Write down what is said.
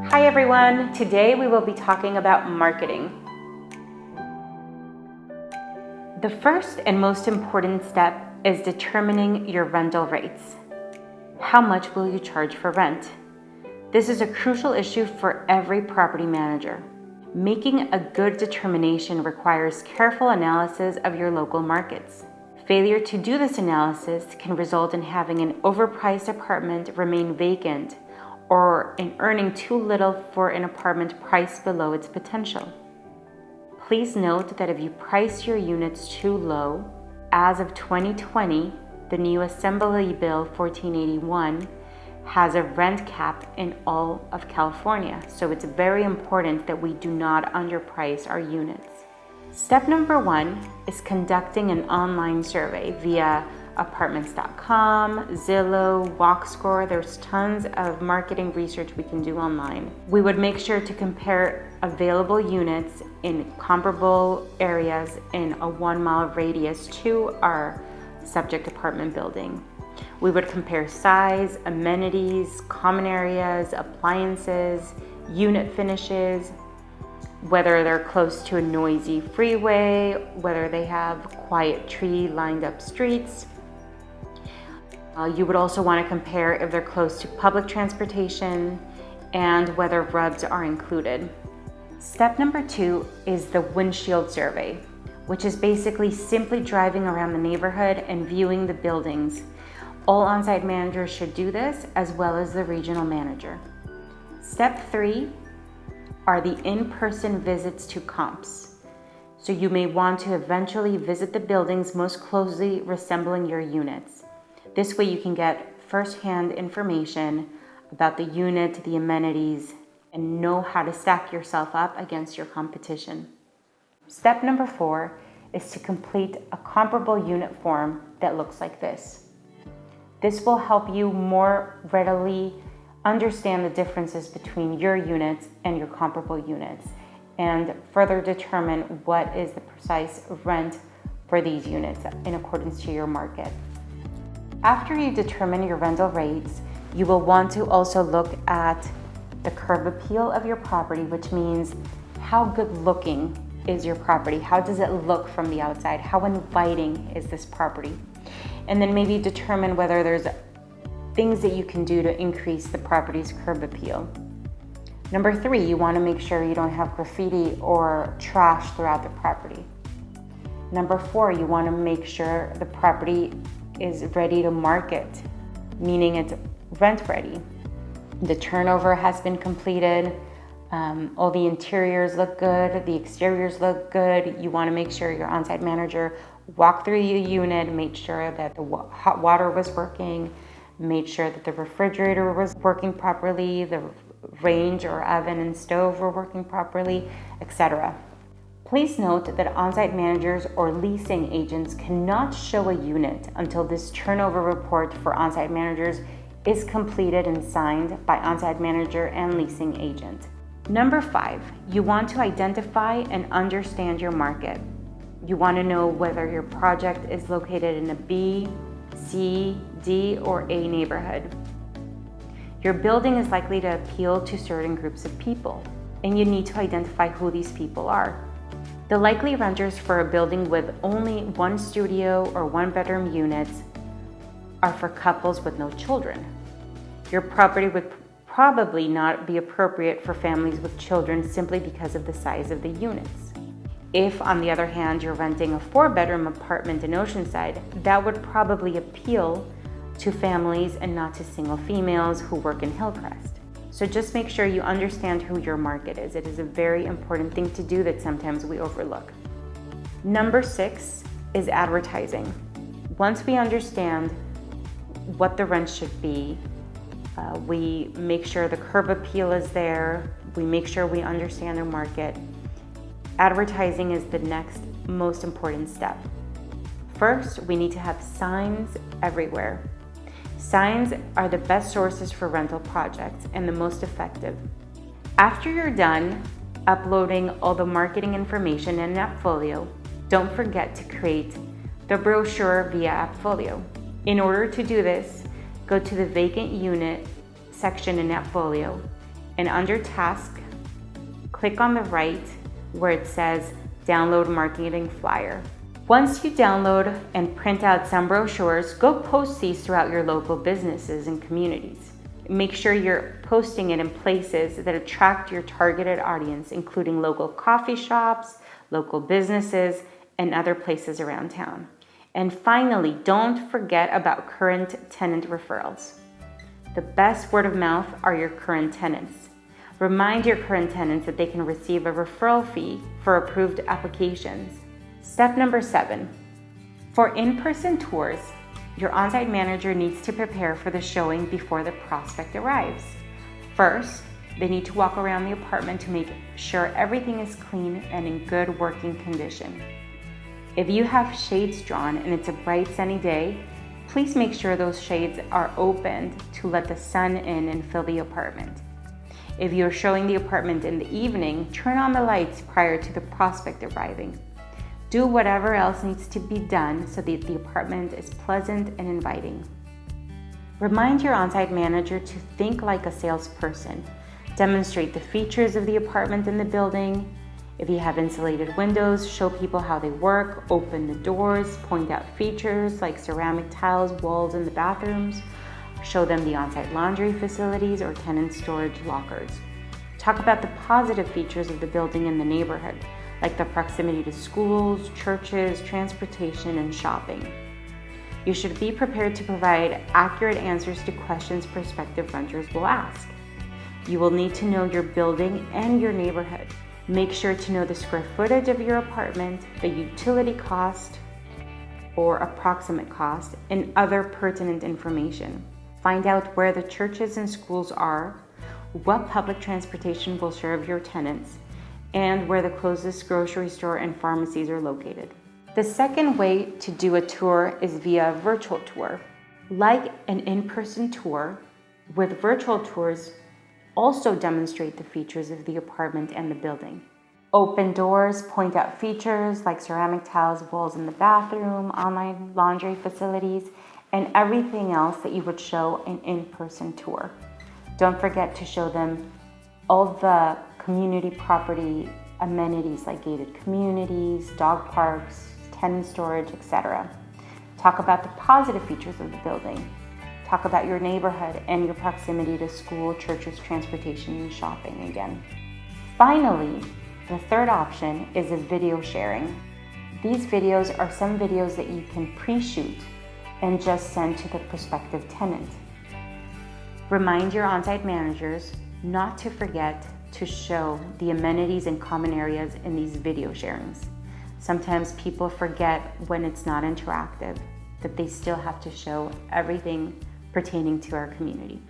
Hi everyone, today we will be talking about marketing. The first and most important step is determining your rental rates. How much will you charge for rent? This is a crucial issue for every property manager. Making a good determination requires careful analysis of your local markets. Failure to do this analysis can result in having an overpriced apartment remain vacant or in earning too little for an apartment priced below its potential. Please note that if you price your units too low, as of 2020, the new Assembly Bill 1481 has a rent cap in all of California, so it's very important that we do not underprice our units. Step number 1 is conducting an online survey via apartments.com, Zillow, WalkScore. There's tons of marketing research we can do online. We would make sure to compare available units in comparable areas in a 1-mile radius to our subject apartment building. We would compare size, amenities, common areas, appliances, unit finishes, whether they're close to a noisy freeway, whether they have quiet tree-lined up streets. You would also want to compare if they're close to public transportation and whether RUBS are included. Step number 2 is the windshield survey, which is basically simply driving around the neighborhood and viewing the buildings. All on-site managers should do this, as well as the regional manager. Step 3 are the in-person visits to comps. So you may want to eventually visit the buildings most closely resembling your units. This way you can get first-hand information about the unit, the amenities, and know how to stack yourself up against your competition. Step number 4 is to complete a comparable unit form that looks like this. This will help you more readily understand the differences between your units and your comparable units and further determine what is the precise rent for these units in accordance to your market. After you determine your rental rates, you will want to also look at the curb appeal of your property, which means how good looking is your property? How does it look from the outside? How inviting is this property? And then maybe determine whether there's things that you can do to increase the property's curb appeal. Number 3, you want to make sure you don't have graffiti or trash throughout the property. Number 4, you want to make sure the property is ready to market, meaning it's rent ready. The turnover has been completed. All the interiors look good, the exteriors look good. You want to make sure your on-site manager walked through your unit, made sure that the hot water was working, made sure that the refrigerator was working properly, the range or oven and stove were working properly, etc. Please note that on-site managers or leasing agents cannot show a unit until this turnover report for on-site managers is completed and signed by on-site manager and leasing agent. Number 5, you want to identify and understand your market. You want to know whether your project is located in a B, C, D, or A neighborhood. Your building is likely to appeal to certain groups of people, and you need to identify who these people are. The likely renters for a building with only 1 studio or 1-bedroom units are for couples with no children. Your property would probably not be appropriate for families with children simply because of the size of the units. If, on the other hand, you're renting a 4-bedroom apartment in Oceanside, that would probably appeal to families and not to single females who work in Hillcrest. So just make sure you understand who your market is. It is a very important thing to do that sometimes we overlook. Number 6 is advertising. Once we understand what the rent should be, we make sure the curb appeal is there, we make sure we understand the market. Advertising is the next most important step. First, we need to have signs everywhere. Signs are the best sources for rental projects and the most effective. After you're done uploading all the marketing information in Appfolio, don't forget to create the brochure via Appfolio. In order to do this, go to the vacant unit section in Appfolio And under Task, click on the right where it says Download Marketing Flyer. Once you download and print out some brochures, go post these throughout your local businesses and communities. Make sure you're posting it in places that attract your targeted audience, including local coffee shops, local businesses, and other places around town. And finally, don't forget about current tenant referrals. The best word of mouth are your current tenants. Remind your current tenants that they can receive a referral fee for approved applications. Step number 7. For in-person tours, your on-site manager needs to prepare for the showing before the prospect arrives. First, they need to walk around the apartment to make sure everything is clean and in good working condition. If you have shades drawn and it's a bright sunny day, please make sure those shades are opened to let the sun in and fill the apartment. If you're showing the apartment in the evening, turn on the lights prior to the prospect arriving. Do whatever else needs to be done so that the apartment is pleasant and inviting. Remind your on-site manager to think like a salesperson. Demonstrate the features of the apartment in the building. If you have insulated windows, show people how they work, open the doors, point out features like ceramic tiles, walls in the bathrooms. Show them the on-site laundry facilities or tenant storage lockers. Talk about the positive features of the building in the neighborhood, like the proximity to schools, churches, transportation, and shopping. You should be prepared to provide accurate answers to questions prospective renters will ask. You will need to know your building and your neighborhood. Make sure to know the square footage of your apartment, the utility cost or approximate cost, and other pertinent information. Find out where the churches and schools are, what public transportation will serve your tenants, and where the closest grocery store and pharmacies are located. The second way to do a tour is via a virtual tour. Like an in-person tour, with virtual tours also demonstrate the features of the apartment and the building. Open doors, point out features like ceramic tiles, walls in the bathroom, online laundry facilities, and everything else that you would show an in-person tour. Don't forget to show them all the community property amenities like gated communities, dog parks, tenant storage, etc. Talk about the positive features of the building. Talk about your neighborhood and your proximity to school, churches, transportation, and shopping again. Finally, the third option is a video sharing. These videos are some videos that you can pre-shoot and just send to the prospective tenant. Remind your on-site managers not to forget to show the amenities and common areas in these video sharings. Sometimes people forget when it's not interactive that they still have to show everything pertaining to our community.